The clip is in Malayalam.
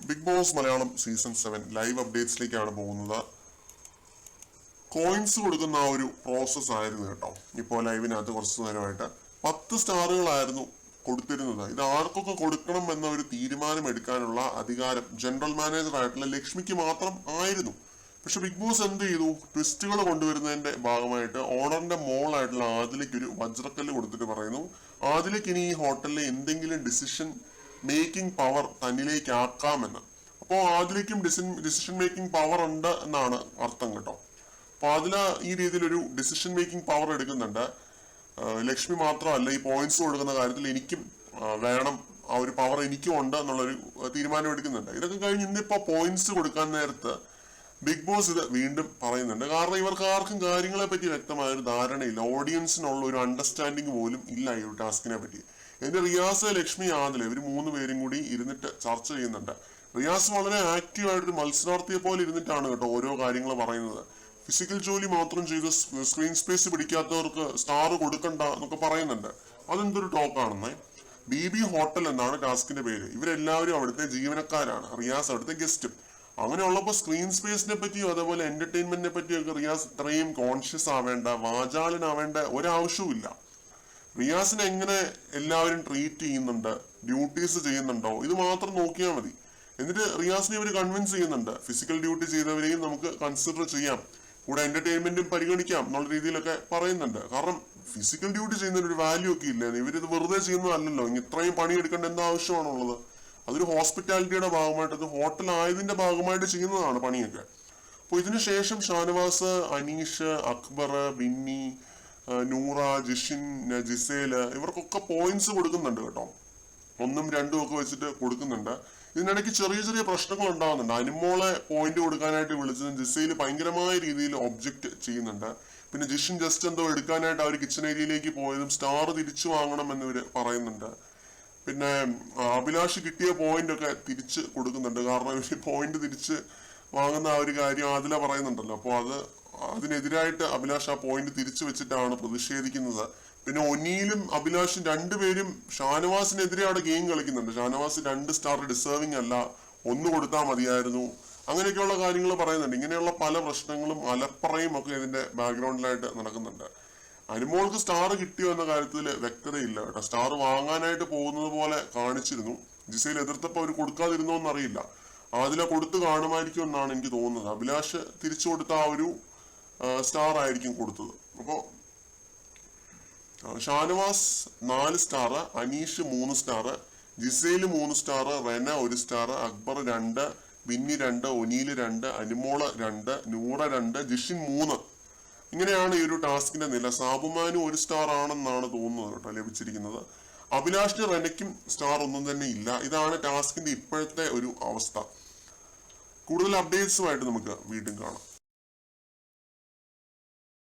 Big Boss Malayalam season 7 live അപ്ഡേറ്റ്സിലേക്കാണ് പോകുന്നത്. കോയിൻസ് കൊടുക്കുന്ന ആ ഒരു പ്രോസസ് ആയിരുന്നു കേട്ടോ. ഇപ്പോൾ ലൈവിനകത്ത് കുറച്ചു നേരമായിട്ട് 10 സ്റ്റാറുകളായിരുന്നു കൊടുത്തിരുന്നത്. ഇത് ആർക്കൊക്കെ കൊടുക്കണം എന്ന ഒരു തീരുമാനം എടുക്കാനുള്ള അധികാരം ജനറൽ മാനേജർ ആയിട്ടുള്ള ലക്ഷ്മിക്ക് മാത്രം ആയിരുന്നു. പക്ഷെ ബിഗ് ബോസ് എന്ത് ചെയ്തു? ട്വിസ്റ്റുകൾ കൊണ്ടുവരുന്നതിന്റെ ഭാഗമായിട്ട് ഓണറിന്റെ മോളായിട്ടുള്ള ആദിലേക്ക് ഒരു വജ്രക്കല്ല് കൊടുത്തിട്ട് പറയുന്നു, ആദിലേക്ക് ഇനി ഈ ഹോട്ടലിലെ എന്തെങ്കിലും ഡിസിഷൻ മേക്കിംഗ് പവർ തന്നിലേക്ക് ആക്കാമെന്ന്. അപ്പോൾ ആദിലേക്കും ഡിസിഷൻ മേക്കിംഗ് പവർ ഉണ്ട് എന്നാണ് അർത്ഥം കേട്ടോ. അപ്പൊ അതില് ഈ രീതിയിലൊരു ഡിസിഷൻ മേക്കിംഗ് പവർ എടുക്കുന്നുണ്ട്. ലക്ഷ്മി മാത്രമല്ല, ഈ പോയിന്റ്സ് കൊടുക്കുന്ന കാര്യത്തിൽ എനിക്കും വേണം, ആ ഒരു പവർ എനിക്കും ഉണ്ട് എന്നുള്ളൊരു തീരുമാനം എടുക്കുന്നുണ്ട്. ഇതൊക്കെ കഴിഞ്ഞ് ഇന്നിപ്പോ പോയിന്റ്സ് കൊടുക്കാൻ നേരത്ത് ബിഗ് ബോസ് ഇത് വീണ്ടും പറയുന്നുണ്ട്. കാരണം ഇവർക്ക് ആർക്കും കാര്യങ്ങളെ പറ്റി വ്യക്തമായ ഒരു ധാരണയില്ല, ഓഡിയൻസിനുള്ള ഒരു അണ്ടർസ്റ്റാൻഡിങ് പോലും ഇല്ല ഈ ഒരു ടാസ്കിനെ പറ്റി. എന്റെ റിയാസ്, ലക്ഷ്മി, ആദില ഇവർ 3 പേരും കൂടി ഇരുന്നിട്ട് ചർച്ച ചെയ്യുന്നുണ്ട്. റിയാസ് വളരെ ആക്റ്റീവായിട്ട് മത്സരാർത്ഥിയെ പോലെ ഇരുന്നിട്ടാണ് കേട്ടോ ഓരോ കാര്യങ്ങൾ പറയുന്നത്. ഫിസിക്കൽ ജോലി മാത്രം ചെയ്ത് സ്ക്രീൻ സ്പേസ് പിടിക്കാത്തവർക്ക് സ്റ്റാർ കൊടുക്കണ്ട എന്നൊക്കെ പറയുന്നുണ്ട്. അതെന്തൊരു ടോക്കാണെന്നേ. BB ഹോട്ടൽ എന്നാണ് ടാസ്കിന്റെ പേര്. ഇവരെല്ലാവരും അവിടുത്തെ ജീവനക്കാരാണ്, റിയാസ് അവിടുത്തെ ഗസ്റ്റും. അങ്ങനെയുള്ളപ്പോൾ സ്ക്രീൻ സ്പേസിനെ പറ്റിയോ അതേപോലെ എന്റർടൈൻമെന്റിനെ പറ്റിയൊക്കെ റിയാസ് ഇത്രയും കോൺഷ്യസ് ആവേണ്ട, വാചാലനാവേണ്ട ഒരാവശ്യവും ഇല്ല. റിയാസിനെ എങ്ങനെ എല്ലാവരും ട്രീറ്റ് ചെയ്യുന്നുണ്ട്, ഡ്യൂട്ടീസ് ചെയ്യുന്നുണ്ടോ, ഇത് മാത്രം നോക്കിയാൽ മതി. എന്നിട്ട് റിയാസിനെ ഇവർ കൺവിൻസ് ചെയ്യുന്നുണ്ട്, ഫിസിക്കൽ ഡ്യൂട്ടി ചെയ്തവരെയും നമുക്ക് കൺസിഡർ ചെയ്യാം, കൂടെ എന്റർടൈൻമെന്റും പരിഗണിക്കാം എന്നുള്ള രീതിയിലൊക്കെ പറയുന്നുണ്ട്. കാരണം ഫിസിക്കൽ ഡ്യൂട്ടി ചെയ്യുന്നതിന് ഒരു വാല്യൂ ഒക്കെ ഇല്ല. ഇവരിത് വെറുതെ ചെയ്യുന്നതല്ലല്ലോ, ഇത്രയും പണിയെടുക്കേണ്ട എന്താ ആവശ്യമാണുള്ളത്? അതൊരു ഹോസ്പിറ്റാലിറ്റിയുടെ ഭാഗമായിട്ട്, അത് ഹോട്ടൽ ആയതിന്റെ ഭാഗമായിട്ട് ചെയ്യുന്നതാണ് പണിയൊക്കെ. അപ്പോൾ ഇതിനുശേഷം ഷാനവാസ്, അനീഷ്, അക്ബർ, ബിന്നി, നൂറ, ജിഷിൻ, ജിസേല് ഇവർക്കൊക്കെ പോയിന്റ്സ് കൊടുക്കുന്നുണ്ട് കേട്ടോ. 1ഉം 2ഉം ഒക്കെ വെച്ചിട്ട് കൊടുക്കുന്നുണ്ട്. ഇതിനിടയ്ക്ക് ചെറിയ ചെറിയ പ്രശ്നങ്ങൾ ഉണ്ടാകുന്നുണ്ട്. അനുമോളെ പോയിന്റ് കൊടുക്കാനായിട്ട് വിളിച്ചതും ജിസേല് ഭയങ്കരമായ രീതിയിൽ ഒബ്ജക്ട് ചെയ്യുന്നുണ്ട്. പിന്നെ ജിഷിൻ ജസ്റ്റ് എന്തോ എടുക്കാനായിട്ട് അവർ കിച്ചൺ ഏരിയയിലേക്ക് പോയതും സ്റ്റാർ തിരിച്ചു വാങ്ങണം എന്നിവര് പറയുന്നുണ്ട്. പിന്നെ അഭിലാഷ് കിട്ടിയ പോയിന്റ് ഒക്കെ തിരിച്ച് കൊടുക്കുന്നുണ്ട്. കാരണം ഇവര് പോയിന്റ് തിരിച്ച് വാങ്ങുന്ന ആ ഒരു കാര്യം അതില പറയുന്നുണ്ടല്ലോ. അപ്പോൾ അതിനെതിരായിട്ട് അഭിലാഷ് ആ പോയിന്റ് തിരിച്ചു വെച്ചിട്ടാണ് പ്രതിഷേധിക്കുന്നത്. പിന്നെ ഒനിയിലും അഭിലാഷും 2 പേരും ഷാനവാസിനെതിരെ അവിടെ ഗെയിം കളിക്കുന്നുണ്ട്. ഷാനവാസ് 2 സ്റ്റാർ ഡിസേർവിംഗ് അല്ല, 1 കൊടുത്താൽ മതിയായിരുന്നു, അങ്ങനെയൊക്കെയുള്ള കാര്യങ്ങൾ പറയുന്നുണ്ട്. ഇങ്ങനെയുള്ള പല പ്രശ്നങ്ങളും അലപ്പറയും ഒക്കെ ഇതിന്റെ ബാക്ക്ഗ്രൗണ്ടിലായിട്ട് നടക്കുന്നുണ്ട്. അനുമോൾക്ക് സ്റ്റാർ കിട്ടിയോ എന്ന കാര്യത്തിൽ വ്യക്തതയില്ല കേട്ടോ. സ്റ്റാർ വാങ്ങാനായിട്ട് പോകുന്നത് പോലെ കാണിച്ചിരുന്നു. ജിസയിൽ എതിർത്തപ്പോൾ അവർ കൊടുക്കാതിരുന്നോ എന്നറിയില്ല. അതിലെ കൊടുത്തു കാണുമായിരിക്കും എന്നാണ് എനിക്ക് തോന്നുന്നത്. അഭിലാഷ് തിരിച്ചു കൊടുത്ത ആ ഒരു സ്റ്റാർ ആയിരിക്കും കൊടുത്തത്. അപ്പോ Shanavas 4 star, Aneesh 3 star, Gisele 3 star, Rena 1 star, Akbar 2, Binny 2, Oneal 2, Anumol 2, Noora 2, Jishin 3. ഇങ്ങനെയാണ് ഈ ഒരു ടാസ്കിന്റെ നില. സാബുമാനും 1 സ്റ്റാർ ആണെന്നാണ് തോന്നുന്നത് കേട്ടോ ലഭിച്ചിരിക്കുന്നത്. അഭിലാഷിന്, റെനയ്ക്കും സ്റ്റാർ ഒന്നും തന്നെ ഇല്ല. ഇതാണ് ടാസ്കിന്റെ ഇപ്പോഴത്തെ ഒരു അവസ്ഥ. കൂടുതൽ അപ്ഡേറ്റ്സുമായിട്ട് നമുക്ക് വീണ്ടും കാണാം.